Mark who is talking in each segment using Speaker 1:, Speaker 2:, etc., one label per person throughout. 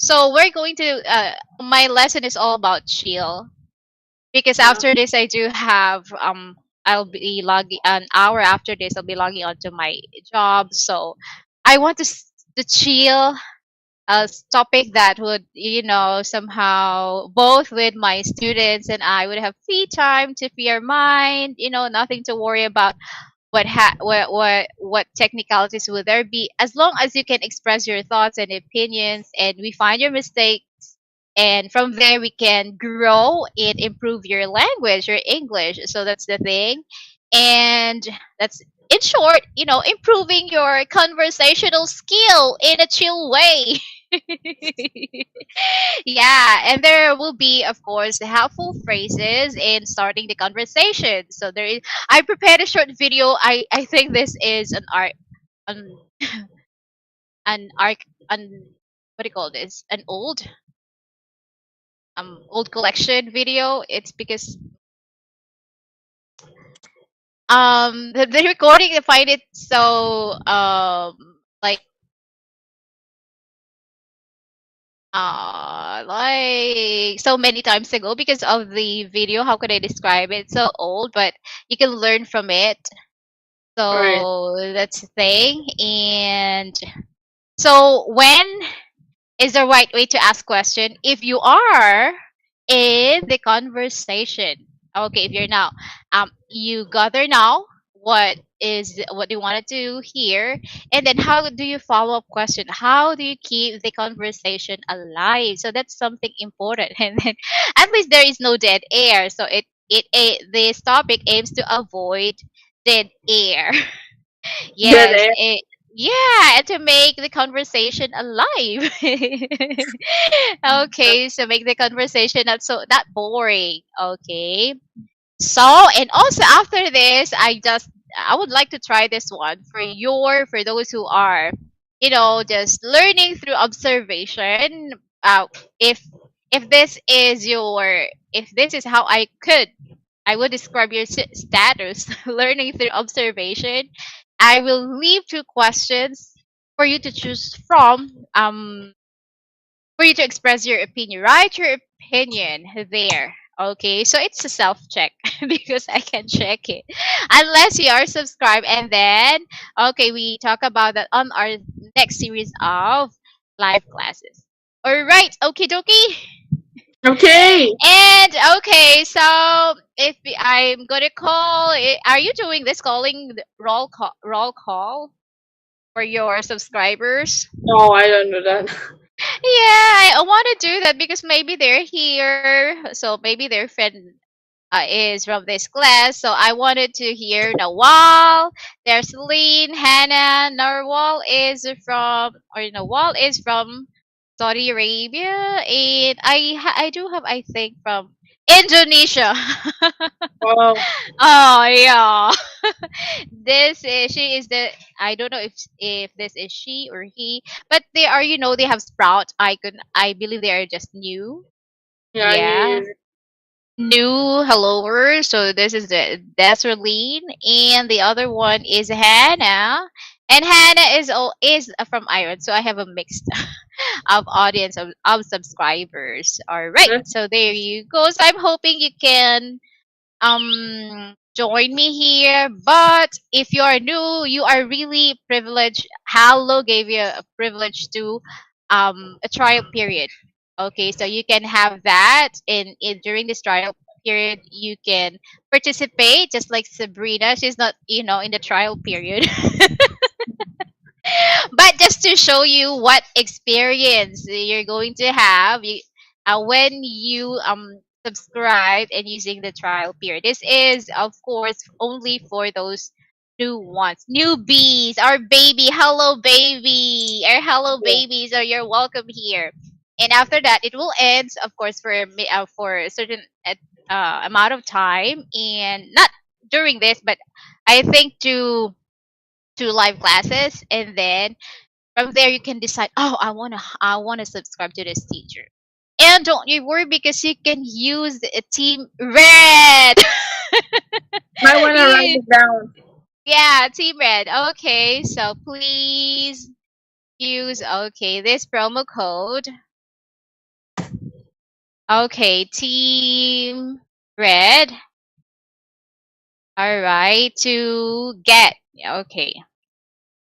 Speaker 1: So we're going to. My lesson is all about chill because
Speaker 2: Yeah.
Speaker 1: after this I do have I'll be logging an hour after this. I'll be logging on to my job. So I want to chill topic that would somehow both with my students and I would have free time to free our mind, nothing to worry about what technicalities will there be, as long as you can express your thoughts and opinions and we find your mistakes, and from there we can grow and improve your language, your English. So that's the thing. And that's, in short, improving your conversational skill in a chill way. Yeah, and there will be, of course, helpful phrases in starting the conversation. So there is, I prepared a short video. I think this is an an arc an what do you call this? An old collection video. It's because the recording, I find it so like so many times ago because of the video. How could I describe it? It's so old, but you can learn from it.
Speaker 2: Right.
Speaker 1: So that's the thing. And so when is the right way to ask question if you are in the conversation? Okay, if you're now, you gather now what you wanted to hear, and then how do you follow up question? How do you keep the conversation alive? So that's something important, and then at least there is no dead air. So this topic aims to avoid dead air.
Speaker 2: Dead
Speaker 1: Yes,
Speaker 2: air.
Speaker 1: yeah, and to make the conversation alive. Okay, so make the conversation not boring. Okay. So, and also after this, I would like to try this one for those who are, just learning through observation. If if this is your if this is how I would describe your status learning through observation. I will leave two questions for you to choose from. For you to express your opinion. Write your opinion there. Okay, so it's a self check because I can check it. Unless you are subscribed, and then, okay, we talk about that on our next series of live classes. All right, okie dokie.
Speaker 2: Okay.
Speaker 1: And okay, so if I'm gonna call, are you doing this calling roll call for your subscribers?
Speaker 2: No, I don't do that.
Speaker 1: Yeah, I want to do that because maybe they're here. So maybe their friend is from this class. So I wanted to hear Nawal. There's Celine, Hannah. Nawal is from Saudi Arabia, and I do have, I think, from Indonesia.
Speaker 2: Wow.
Speaker 1: Oh yeah. She is the, I don't know if this is she or he, but they are, they have sprout icon. I believe they are just new.
Speaker 2: Yeah, New
Speaker 1: Yeah.
Speaker 2: Year.
Speaker 1: New helloers. So this is the Desirleen, and the other one is Hannah. And Hannah is from Ireland, so I have a mixed of audience of subscribers. All right,
Speaker 2: That's
Speaker 1: so there you go. So I'm hoping you can join me here, but if you are new, you are really privileged. Hallo gave you a privilege to a trial period. Okay, so you can have that in during this trial period. You can participate just like Sabrina. She's not, in the trial period. But just to show you what experience you're going to have when you subscribe and using the trial period. This is, of course, only for those new ones, newbies. Our baby, hello baby, our hello
Speaker 2: cool.
Speaker 1: babies, are you're welcome here. And after that, it will end, of course, for a certain amount of time, and not during this, but I think to live classes, and then from there you can decide, oh, I want to subscribe to this teacher. And don't you worry because you can use a team red.
Speaker 2: Might want to write
Speaker 1: Yeah,
Speaker 2: it down.
Speaker 1: yeah, team red. Okay, so please use, okay, this promo code. Okay, team red. All right, to get. Okay,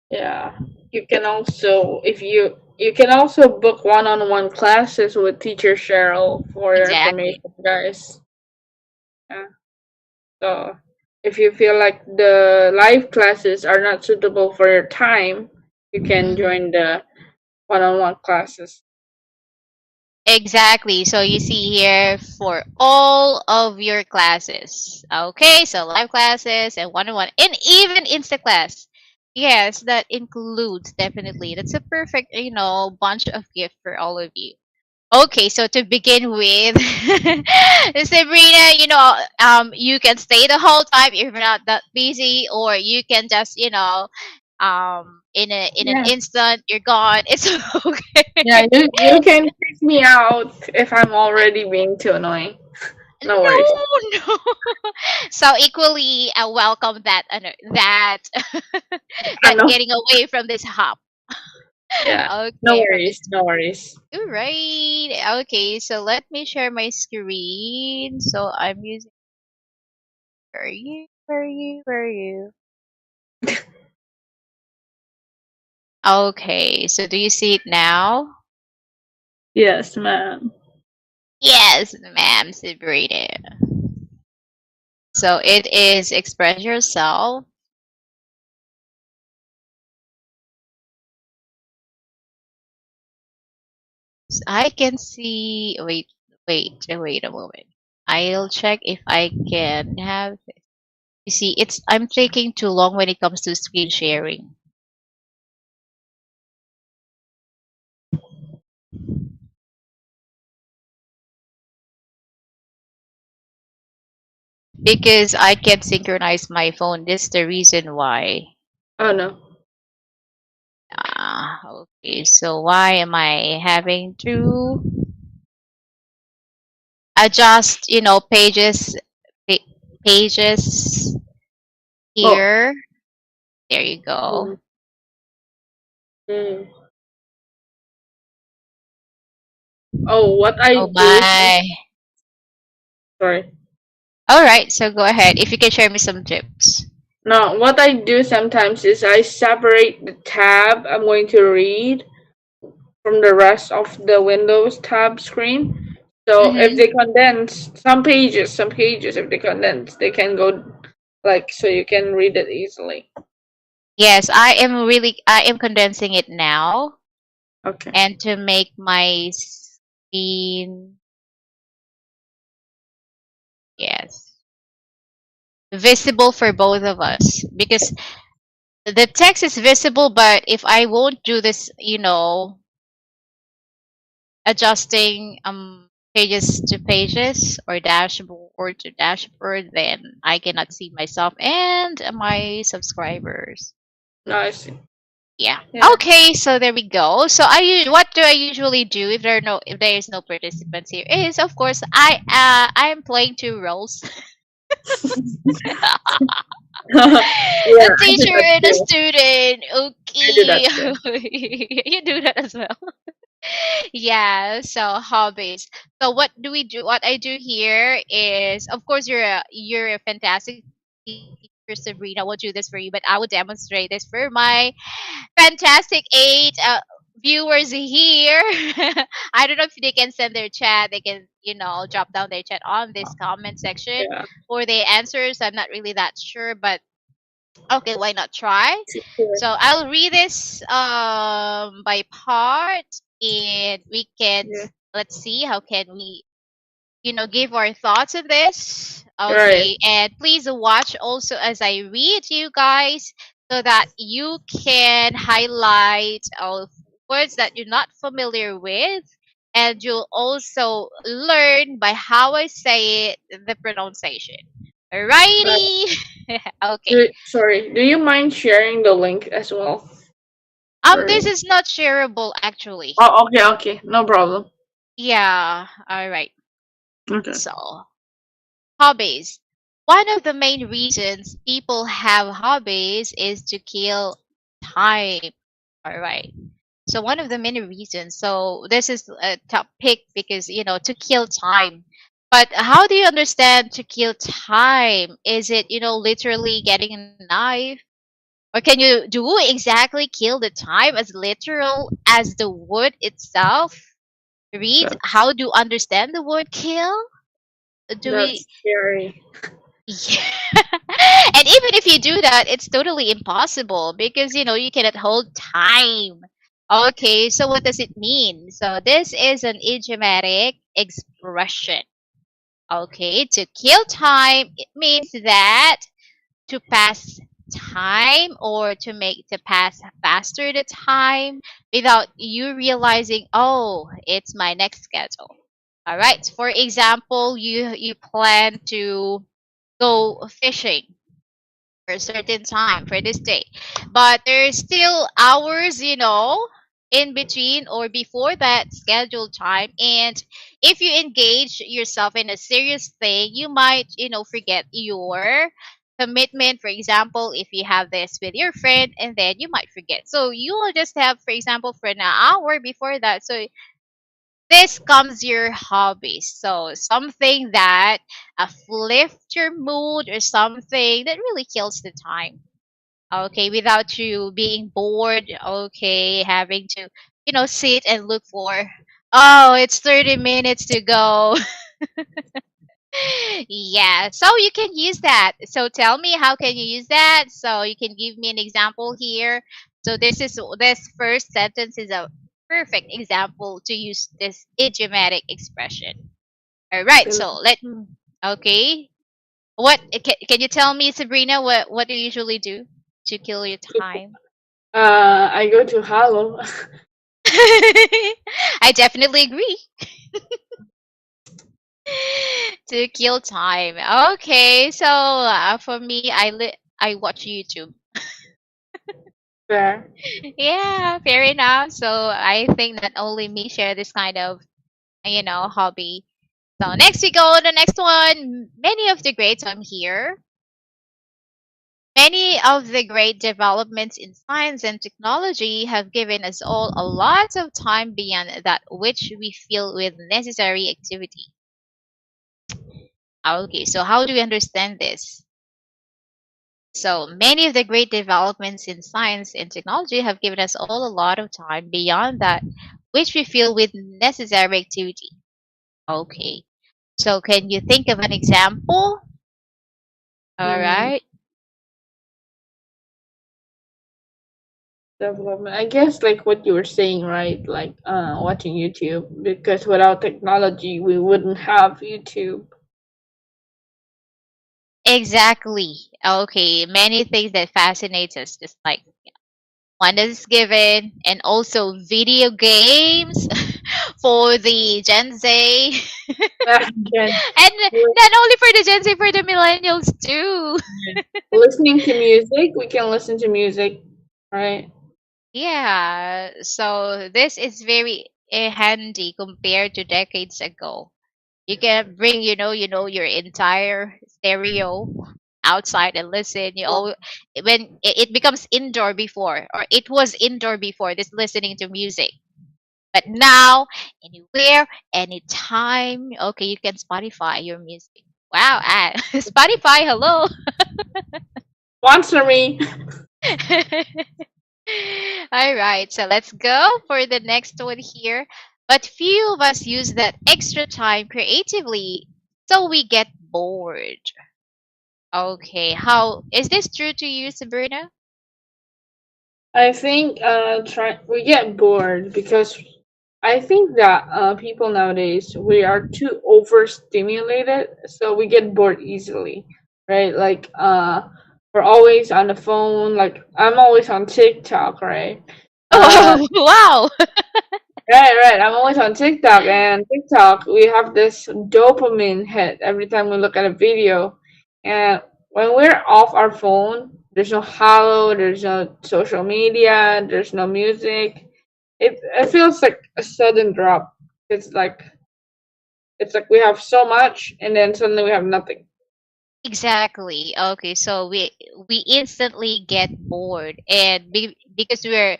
Speaker 2: Yeah. You can also, if you can also book one-on-one classes with teacher Cheryl for your
Speaker 1: exactly.
Speaker 2: information, guys. Yeah. So if you feel like the live classes are not suitable for your time, you can
Speaker 1: Mhm.
Speaker 2: join the one-on-one classes.
Speaker 1: Exactly. So you see here for all of your classes. Okay, so live classes and one-on-one and even Insta class. Yes, that includes definitely. That's a perfect, bunch of gift for all of you. Okay, so to begin with, Sabrina, you can stay the whole time if you're not that busy, or you can just, in an
Speaker 2: Yeah.
Speaker 1: instant you're gone. It's
Speaker 2: Yeah,
Speaker 1: okay.
Speaker 2: you can kick me out if I'm already being too annoying. No worries.
Speaker 1: No, no. So equally, I welcome that that
Speaker 2: I
Speaker 1: that
Speaker 2: know.
Speaker 1: getting away from this hop.
Speaker 2: Yeah. No
Speaker 1: Okay, from this.
Speaker 2: worries. No worries.
Speaker 1: All right. Okay, so let me share my screen. So I'm using. Where are you? Where are you? Where are you? Okay, so do you see it now?
Speaker 2: Yes, ma'am.
Speaker 1: Yes, ma'am, Sabrina. So it is express yourself. I can see. Wait a moment. I'll check if I can have. You see, I'm taking too long when it comes to screen sharing because I can't synchronize my phone. This is the reason why.
Speaker 2: Oh no.
Speaker 1: Okay. So why am I having to adjust? Pa- pages
Speaker 2: Oh.
Speaker 1: here. There you go.
Speaker 2: Mm, mm. Oh, what I
Speaker 1: Oh
Speaker 2: do.
Speaker 1: my.
Speaker 2: Sorry.
Speaker 1: All right. So go ahead. If you can share me some tips.
Speaker 2: No, what I do sometimes is I separate the tab I'm going to read from the rest of the Windows tab screen. So if
Speaker 1: Mm-hmm.
Speaker 2: they condense some pages, if they condense, they can go like so you can read it easily.
Speaker 1: Yes, I am condensing it now,
Speaker 2: Okay.
Speaker 1: and to make my screen, yes, visible for both of us, because the text is visible, but if I won't do this, adjusting pages to pages or dashboard to dashboard, then I cannot see myself and my subscribers.
Speaker 2: No, I see.
Speaker 1: Yeah.
Speaker 2: Yeah.
Speaker 1: Okay, so there we go. So what do I usually do if there is no participants here? Is of course I am playing two roles.
Speaker 2: Yeah,
Speaker 1: A
Speaker 2: I do
Speaker 1: teacher
Speaker 2: that
Speaker 1: and a
Speaker 2: too.
Speaker 1: student.
Speaker 2: I do that
Speaker 1: Okay.
Speaker 2: too.
Speaker 1: You do that as well. Yeah, so hobbies. So what do we do? What I do here is, of course, you're a fantastic teacher, Sabrina. I will do this for you, but I will demonstrate this for my fantastic eight viewers here. I don't know if they can send their chat. They can, drop down their chat on this comment section
Speaker 2: Yeah.
Speaker 1: or their answers. I'm not really that sure, but okay, why not try?
Speaker 2: Sure.
Speaker 1: So I'll read this by part, and we can
Speaker 2: Yeah.
Speaker 1: let's see how can we give our thoughts on this.
Speaker 2: Right.
Speaker 1: Okay, and please watch also as I read to you guys so that you can highlight words that you're not familiar with, and you'll also learn by how I say it, the pronunciation.
Speaker 2: Right.
Speaker 1: Alrighty. Okay.
Speaker 2: Sorry. Do you mind sharing the link as well?
Speaker 1: This
Speaker 2: Sorry.
Speaker 1: is not shareable actually.
Speaker 2: Oh, okay, okay. No problem.
Speaker 1: Yeah. All right.
Speaker 2: Okay.
Speaker 1: So, hobbies. One of the main reasons people have hobbies is to kill time. All right. So one of the many reasons. So this is a top pick because to kill time. But how do you understand to kill time? Is it literally getting a knife, or can you do exactly kill the time as literal as the word itself? Read
Speaker 2: That's
Speaker 1: how do understand the word kill? Do we?
Speaker 2: that's scary.
Speaker 1: Yeah. And even if you do that, it's totally impossible because you cannot hold time. Okay, so what does it mean? So this is an idiomatic expression. Okay, to kill time, it means that to pass time or to pass faster the time without you realizing, oh, it's my next schedule. All right. For example, you plan to go fishing for a certain time for this day. But there's still hours, in between or before that scheduled time. And if you engage yourself in a serious thing, you might, forget your commitment. For example, if you have this with your friend and then you might forget. So you will just have, for example, for an hour before that. So this comes your hobby. So something that uplifts your mood or something that really kills the time. Okay, without you being bored. Okay, having to, sit and look for, oh, it's 30 minutes to go. Yeah, so you can use that. So tell me, how can you use that? So you can give me an example here. So this first sentence is a perfect example to use this idiomatic expression. All right, so okay. What can you tell me, Sabrina, what do you usually do to kill your time?
Speaker 2: I go to Halo.
Speaker 1: I definitely agree. To kill time. Okay, so for me, I watch YouTube.
Speaker 2: Fair.
Speaker 1: Yeah, fair enough. So I think that only me share this kind of hobby. So next we go the next one. Many of the greats I'm here. Many of the great developments in science and technology have given us all a lot of time beyond that which we feel with necessary activity. Okay, so how do we understand this? So many of the great developments in science and technology have given us all a lot of time beyond that which we feel with necessary activity. Okay, so can you think of an example? All
Speaker 2: Hmm.
Speaker 1: right.
Speaker 2: Development. I guess like what you were saying, right? Like watching YouTube, because without technology we wouldn't have YouTube.
Speaker 1: Exactly. Okay, many things that fascinates us, just like one that is given, and also video games for the Gen Z,
Speaker 2: Again,
Speaker 1: and not only for the Gen Z, for the millennials too.
Speaker 2: listening to music, we can listen to music, right?
Speaker 1: Yeah, so this is very handy compared to decades ago. You can bring, your entire stereo outside and listen. When it becomes indoor before, or it was indoor before, this listening to music. But now, anywhere, anytime, okay, you can Spotify your music. Wow, Spotify, hello.
Speaker 2: Sponsor me.
Speaker 1: All right, so let's go for the next one here. But few of us use that extra time creatively, so we get bored. Okay, how is this true to you, Sabrina?
Speaker 2: I think we get bored because I think that people nowadays we are too overstimulated, so we get bored easily, right? Like we're always on the phone. Like I'm always on TikTok, right? Uh,
Speaker 1: Oh, wow.
Speaker 2: right. I'm always on TikTok, and TikTok we have this dopamine hit every time we look at a video, and when we're off our phone, there's no Halo, there's no social media, there's no music. It feels like a sudden drop. It's like it's like we have so much, and then suddenly we have nothing.
Speaker 1: Exactly. Okay, so we instantly get bored, and because we're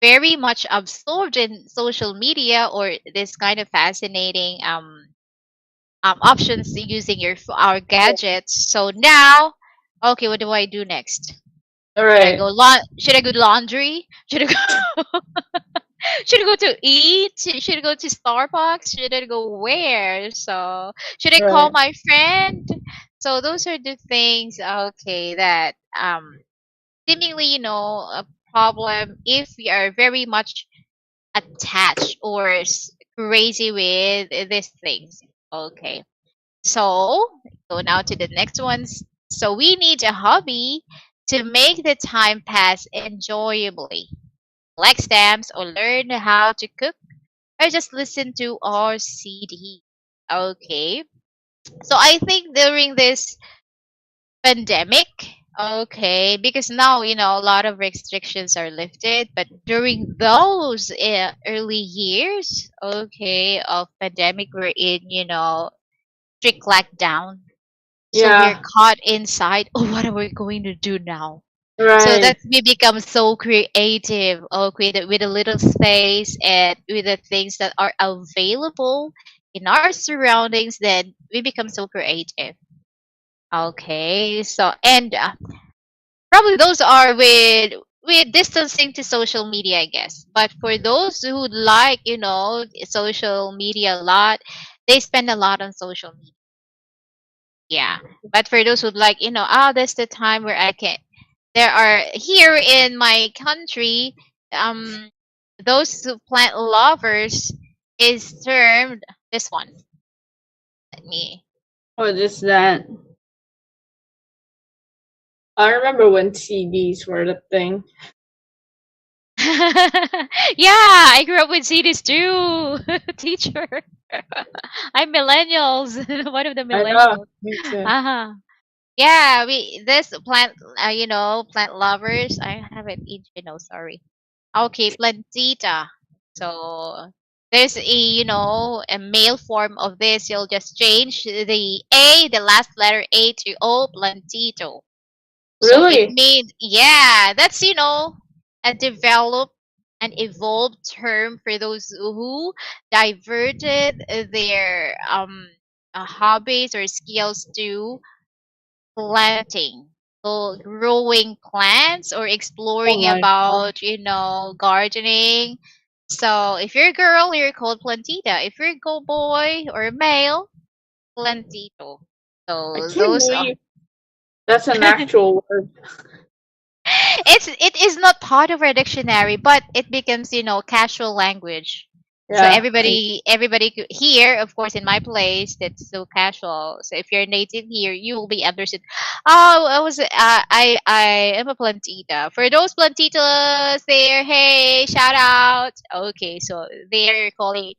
Speaker 1: very much absorbed in social media or this kind of fascinating options using our gadgets. So now, okay, what do I do next?
Speaker 2: All
Speaker 1: Should I
Speaker 2: right.
Speaker 1: go should I go laundry? Should I go should I go to eat? Should I go to Starbucks? Should I go where? So should I call
Speaker 2: Right.
Speaker 1: my friend? So those are the things, okay, that seemingly, a problem if we are very much attached or crazy with these things. Okay. So go now to the next ones. So we need a hobby to make the time pass enjoyably. Collect stamps or learn how to cook or just listen to our CD. Okay. So I think during this pandemic, okay, because now, a lot of restrictions are lifted, but during those early years, okay, of pandemic, we're in, strict lockdown. So we're
Speaker 2: Yeah.
Speaker 1: caught inside. Oh, what are we going to do now? So that
Speaker 2: Right.
Speaker 1: we become so creative, okay, with a little space and with the things that are available in our surroundings, then we become so creative. Okay, so and probably those are with distancing to social media, I guess. But for those who like, social media a lot, they spend a lot on social media. Yeah. But for those who like, that's the time where I can. There are here in my country, um, those who plant lovers is termed this one. Let me.
Speaker 2: What is that? I remember when CDs were the thing.
Speaker 1: Yeah, I grew up with CDs too, teacher. I'm millennials, one of the
Speaker 2: I know.
Speaker 1: millennials.
Speaker 2: Me too.
Speaker 1: Uh-huh. Yeah, we this plant, plant lovers. I have it each, sorry. Okay, plantita. So there's a male form of this. You'll just change the last letter A to O, plantito. So it
Speaker 2: Really?
Speaker 1: means, yeah, that's, a developed and evolved term for those who diverted their hobbies or skills to planting. So growing plants or
Speaker 2: Oh
Speaker 1: exploring
Speaker 2: my god.
Speaker 1: about, gardening. So if you're a girl, you're called plantita. If you're a go boy or a male, plantito.
Speaker 2: I
Speaker 1: So
Speaker 2: can't
Speaker 1: those are
Speaker 2: believe that's an actual word.
Speaker 1: it is not part of our dictionary, but it becomes, casual language. So
Speaker 2: Yeah.
Speaker 1: everybody here, of course, in my place, that's so casual. So if you're native here, you will be understood. Oh, I am a plantita. For those plantitas there, hey, shout out. Okay, so they're calling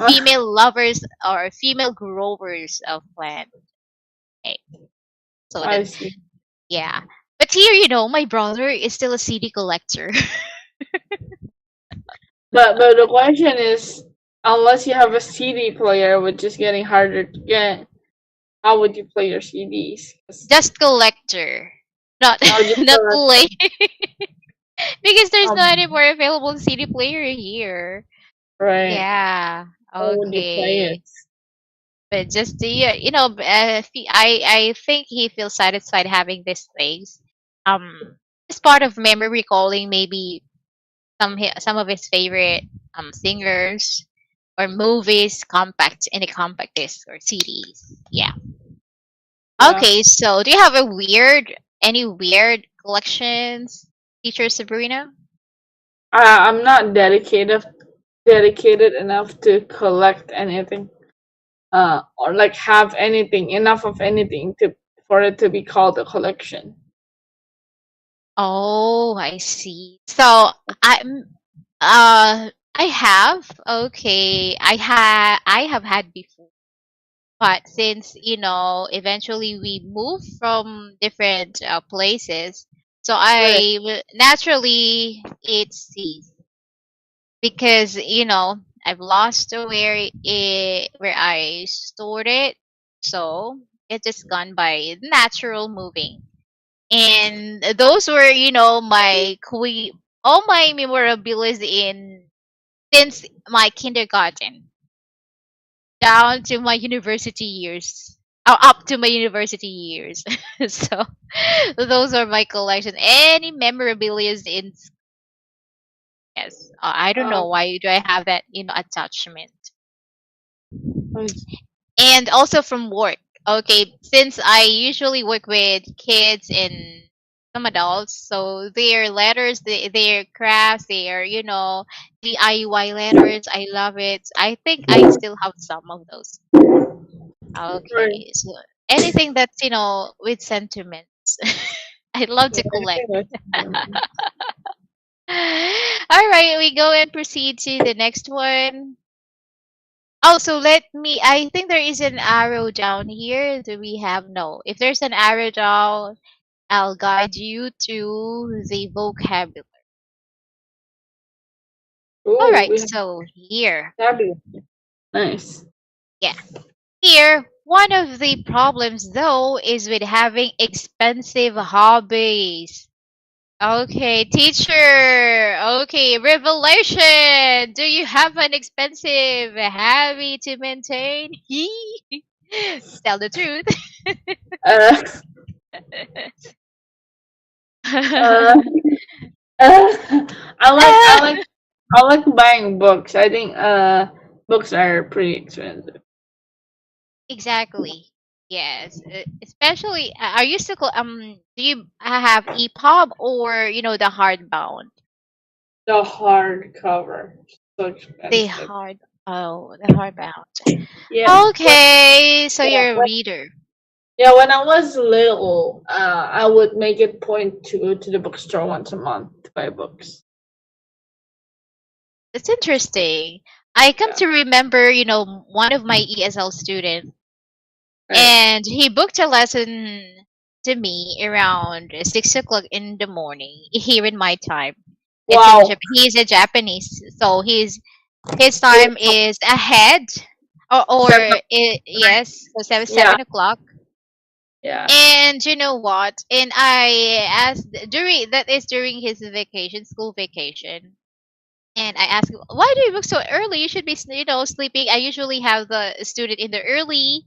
Speaker 1: female lovers or female growers of plant. Okay, so
Speaker 2: I
Speaker 1: that,
Speaker 2: see.
Speaker 1: yeah. But here, my brother is still a CD collector.
Speaker 2: But the question is, unless you have a CD player, which is getting harder to get, how would you play your CDs? 'Cause-
Speaker 1: Just collector, not
Speaker 2: oh, just
Speaker 1: not play,
Speaker 2: the
Speaker 1: because there's no any
Speaker 2: um,
Speaker 1: more available CD player here.
Speaker 2: right.
Speaker 1: Yeah.
Speaker 2: How would you play
Speaker 1: Okay.
Speaker 2: it?
Speaker 1: But just the I think he feels satisfied having these things. It's part of memory recalling maybe some of his favorite singers or movies compact in a compact disc or CDs. Yeah.
Speaker 2: Yeah.
Speaker 1: Okay, so do you have any weird collections, teacher Sabrina?
Speaker 2: I'm not dedicated enough to collect anything. Or like have anything enough of anything to for it to be called a collection.
Speaker 1: Oh, I see. So I have, okay, I have had before, but since eventually we moved from different places, so
Speaker 2: Right.
Speaker 1: naturally it ceased because I've lost where I stored it, so it just gone by natural moving. And those were my all my memorabilia in since my kindergarten down to my university years. Oh, up to my university years. So those are my collection. Any memorabilia in yes. I don't know
Speaker 2: Oh,
Speaker 1: why do I have that, attachment.
Speaker 2: nice.
Speaker 1: And also from work. Okay, since I usually work with kids and some adults, so their letters, their crafts, their DIY letters, I love it. I think I still have some of those.
Speaker 2: Right.
Speaker 1: Okay, so anything that's with sentiments, I love
Speaker 2: Yeah,
Speaker 1: to
Speaker 2: I
Speaker 1: collect.
Speaker 2: think that's
Speaker 1: All right, we go and proceed to the next one. Also, let me. I think there is an arrow down here. Do we have no? If there's an arrow down, I'll guide you to the vocabulary. All
Speaker 2: Oh,
Speaker 1: right,
Speaker 2: we have
Speaker 1: so here,
Speaker 2: fabulous. Nice.
Speaker 1: yeah, here. One of the problems, though, is with having expensive hobbies. Okay, teacher. Okay, revelation. Do you have an expensive hobby to maintain? Tell the truth.
Speaker 2: Uh, uh, I like buying books. I think books are pretty expensive.
Speaker 1: Exactly. Yes. Especially, are you still, do you have EPUB or, the hardbound?
Speaker 2: The hardcover, so
Speaker 1: The
Speaker 2: expensive.
Speaker 1: hard, oh, the hardbound.
Speaker 2: Yeah,
Speaker 1: Okay, so you're a
Speaker 2: when,
Speaker 1: reader.
Speaker 2: yeah. When I was little, I would make it point to go to the bookstore once a month to buy books.
Speaker 1: It's interesting. I come
Speaker 2: Yeah,
Speaker 1: to remember, one of my ESL students,
Speaker 2: right.
Speaker 1: and he booked a lesson to me around 6 o'clock in the morning here in my time. It's in
Speaker 2: Wow.
Speaker 1: he's a Japanese, so his
Speaker 2: Eight,
Speaker 1: time is ahead, or
Speaker 2: 7 o'clock.
Speaker 1: yes, so seven
Speaker 2: Yeah,
Speaker 1: 7 o'clock.
Speaker 2: yeah.
Speaker 1: And you know what? And I asked during his vacation, school vacation. And I asked him, why do you book so early? You should be, sleeping. I usually have the student in the early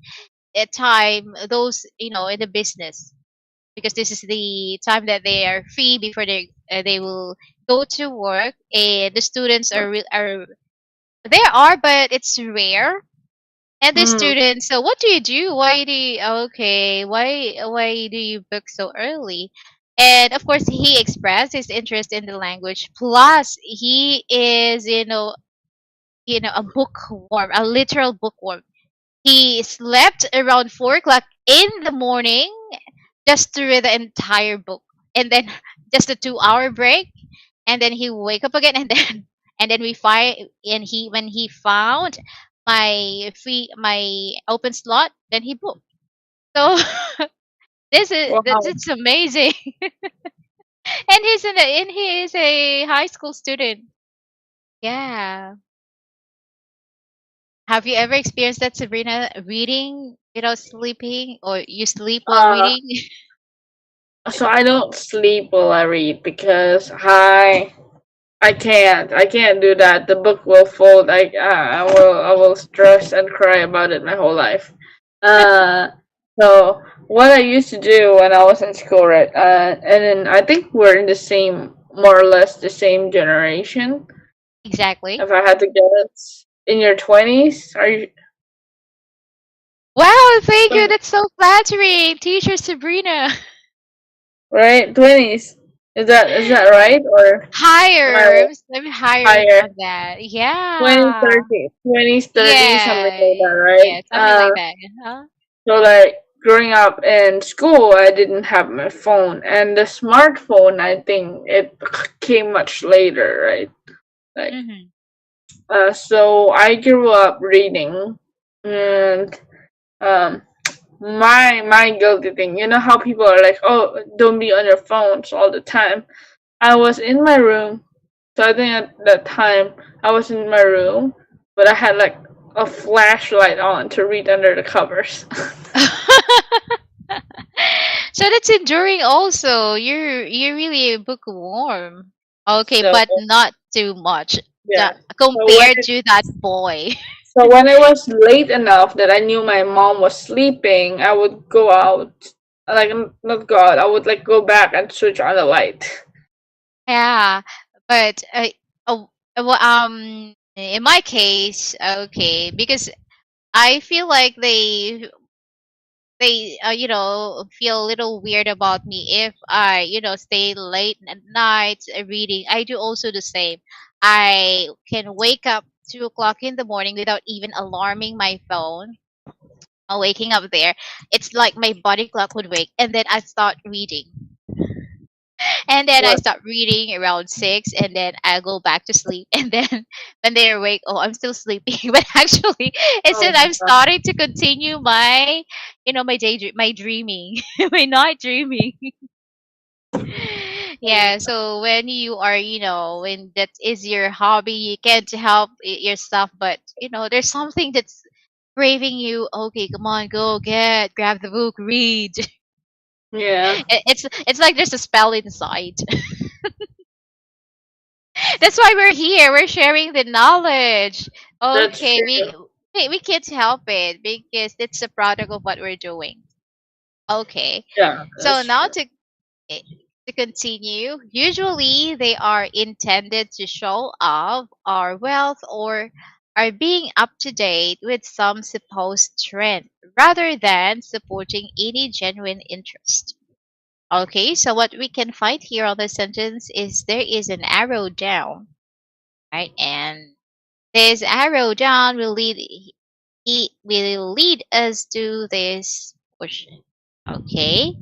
Speaker 1: time, those, in the business, because this is the time that they are free before they will go to work. And the students are there are, but it's rare. And the
Speaker 2: Mm.
Speaker 1: students, so what do you do? Why do you, okay, why do you book so early? And of course, he expressed his interest in the language. Plus, he is, a bookworm, a literal bookworm. He slept around 4 o'clock in the morning just to read the entire book, and then just a 2 hour break, and then he wake up again, and then and then we find and he when he found my open slot, then he booked. So
Speaker 2: Wow.
Speaker 1: it's amazing, and he is a high school student. Yeah. Have you ever experienced that, Sabrina? Reading without sleeping, or you sleep while
Speaker 2: Uh,
Speaker 1: reading?
Speaker 2: so I don't sleep while I read because I can't do that. The book will fold. I will stress and cry about it my whole life. Uh, so what I used to do when I was in school, right? And then I think we're in the same, more or less the same generation.
Speaker 1: Exactly.
Speaker 2: If I had to guess, in your 20s, are you
Speaker 1: Wow, thank you. That's so flattering, teacher Sabrina.
Speaker 2: right? 20s. Is that right or am I
Speaker 1: Higher, maybe higher
Speaker 2: higher?
Speaker 1: than that.
Speaker 2: 20,
Speaker 1: Yeah.
Speaker 2: 30, 20s, 30s, something
Speaker 1: Yeah.
Speaker 2: like that, right?
Speaker 1: Yeah, something like that. Huh?
Speaker 2: So like growing up in school, I didn't have my phone, and the smartphone, I think it came much later, right? Like,
Speaker 1: Mm-hmm.
Speaker 2: so I grew up reading, and um, my guilty thing, you know how people are like, oh, don't be on your phones all the time. I was in my room, so I think at that time I was in my room, but I had like a flashlight on to read under the covers.
Speaker 1: So that's enduring also. You're really a bookworm. Okay,
Speaker 2: So
Speaker 1: but not too much
Speaker 2: yeah. So when
Speaker 1: compared
Speaker 2: it
Speaker 1: to that boy.
Speaker 2: so when it was late enough that I knew my mom was sleeping, I would go out. Like not go out. I would like go back and switch on the light.
Speaker 1: Yeah, but well, in my case, okay, because I feel like they you know feel a little weird about me if I stay late at night reading. I do also the same. I can wake up 2 o'clock in the morning without even alarming my phone. Waking up there, it's like my body clock would wake, and then I start reading. And then I
Speaker 2: What?
Speaker 1: start reading around 6, and then I go back to sleep. And then when they're awake, oh, I'm still sleeping. But actually,
Speaker 2: Oh
Speaker 1: instead,
Speaker 2: my
Speaker 1: I'm
Speaker 2: god.
Speaker 1: starting to continue my dreaming, my night dreaming.
Speaker 2: Oh
Speaker 1: Yeah. So when you are, when that is your hobby, you can't help yourself. But there's something that's craving you. Okay, come on, go grab the book, read.
Speaker 2: yeah,
Speaker 1: It's like there's a spell inside. That's why we're here. We're sharing the knowledge.
Speaker 2: that's
Speaker 1: Okay,
Speaker 2: true.
Speaker 1: we can't help it because it's a product of what we're doing. Okay.
Speaker 2: Yeah,
Speaker 1: So
Speaker 2: that's
Speaker 1: now
Speaker 2: true.
Speaker 1: to continue, usually they are intended to show off our wealth or are being up to date with some supposed trend rather than supporting any genuine interest. Okay, so what we can find here on the sentence is there is an arrow down, right? And this arrow down will lead us to this portion. Okay.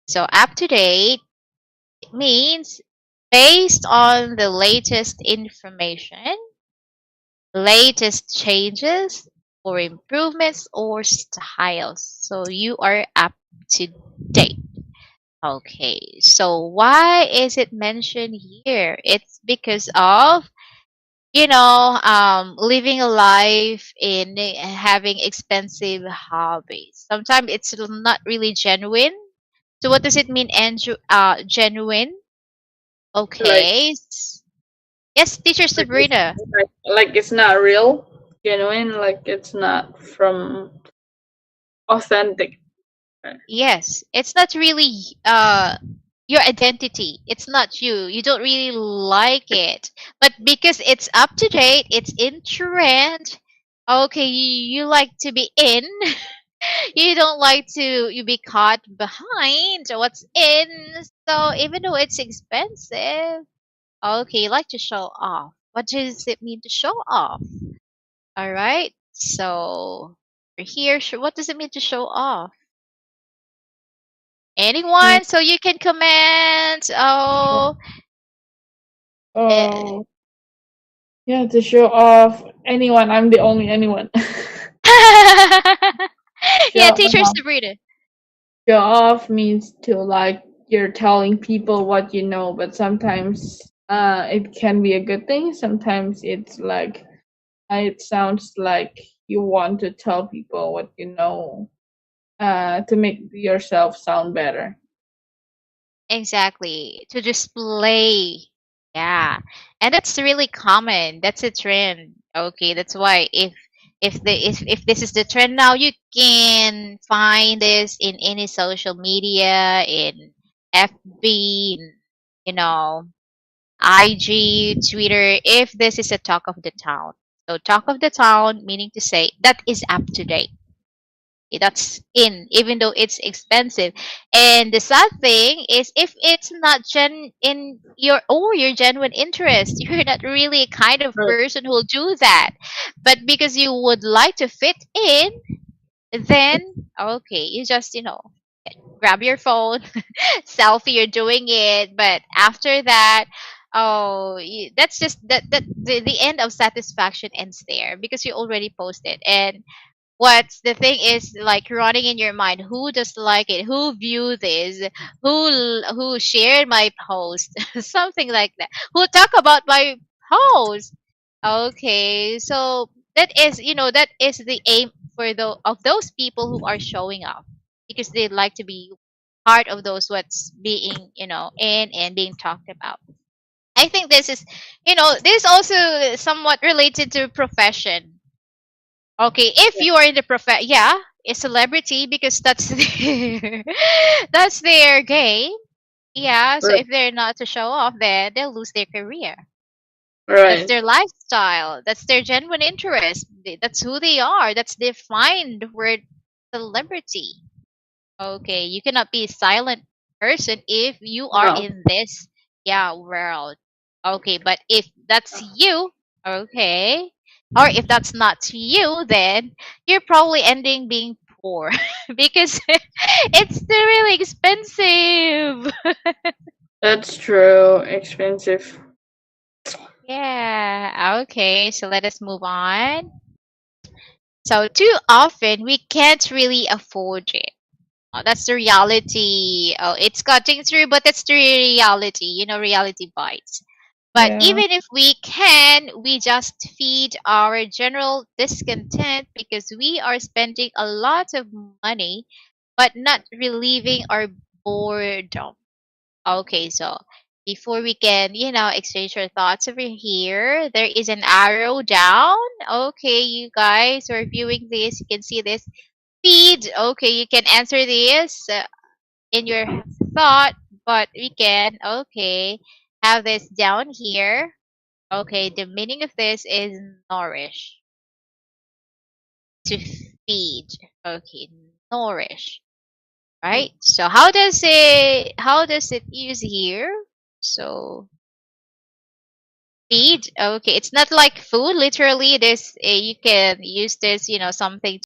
Speaker 1: So up to date means based on the latest information, latest changes or improvements or styles. So you are up to date. Okay. So why is it mentioned here? It's because of living a life in having expensive hobbies. Sometimes it's not really genuine. So what does it mean, genuine?
Speaker 2: Like
Speaker 1: Okay. Yes, teacher
Speaker 2: like it's
Speaker 1: Sabrina.
Speaker 2: like it's not real, genuine. Like it's not from authentic.
Speaker 1: Yes, it's not really your identity. It's not you. You don't really like it. But because it's up to date, it's in trend. Okay, you like to be in. You don't like to you be caught behind what's in. So even though it's expensive, okay, you like to show off. What does it mean to show off? All right. So here, what does it mean to show off?
Speaker 2: Mm,
Speaker 1: Anyone? So you can comment.
Speaker 2: sure.
Speaker 1: Oh, eh.
Speaker 2: Oh, yeah, to show off anyone. I'm the only anyone.
Speaker 1: Yeah,
Speaker 2: show
Speaker 1: teacher Sabrina.
Speaker 2: show off means to like you're telling people what you know, but sometimes it can be a good thing. Sometimes it's like it sounds like you want to tell people what you know to make yourself sound better.
Speaker 1: Exactly. To display. Yeah. And that's really common. That's a trend. Okay, that's why if this is the trend now, you can find this in any social media, in FB, you know, IG, Twitter, if this is a talk of the town. So talk of the town meaning to say that is up to date. That's in, even though it's expensive. And the sad thing is if it's not in your genuine interest, you're not really a kind of
Speaker 2: Right.
Speaker 1: person who will do that. But because you would like to fit in, then okay, you just grab your phone, selfie, you're doing it. But after that, that's just the end of satisfaction ends there because you already posted. And what's the thing is like running in your mind, who does like it, who view this, who shared my post, something like that, who talk about my post. Okay, so that is the aim for those people who are showing up because they like to be part of those what's being in and being talked about. I think this is, this is also somewhat related to profession. Okay, if
Speaker 2: Yeah,
Speaker 1: you are in the yeah, a celebrity because that's their, that's their game. Yeah, so
Speaker 2: right,
Speaker 1: if they're not to show off, then they'll lose their career. That's
Speaker 2: right.
Speaker 1: their lifestyle. That's their genuine interest. That's who they are. That's defined word celebrity. Okay, you cannot be a silent person if you are
Speaker 2: No,
Speaker 1: in this, yeah, world. Okay, but if that's you, okay, or if that's not you, then you're probably ending being poor because it's really expensive.
Speaker 2: that's true. Expensive.
Speaker 1: Yeah, okay, so let us move on. So, too often we can't really afford it. That's the reality. Oh, it's cutting through, but that's the reality. Reality bites. But
Speaker 2: Yeah,
Speaker 1: even if we can, we just feed our general discontent because we are spending a lot of money, but not relieving our boredom. Okay, so before we can, exchange our thoughts over here, there is an arrow down. Okay, you guys who are viewing this, you can see this feed. Okay, you can answer this in your thought, but we can, okay, have this down here. Okay, the meaning of this is nourish, to feed. Okay, nourish. Right? So how does it use here? So feed. Okay, it's not like food. Literally, this you can use this, something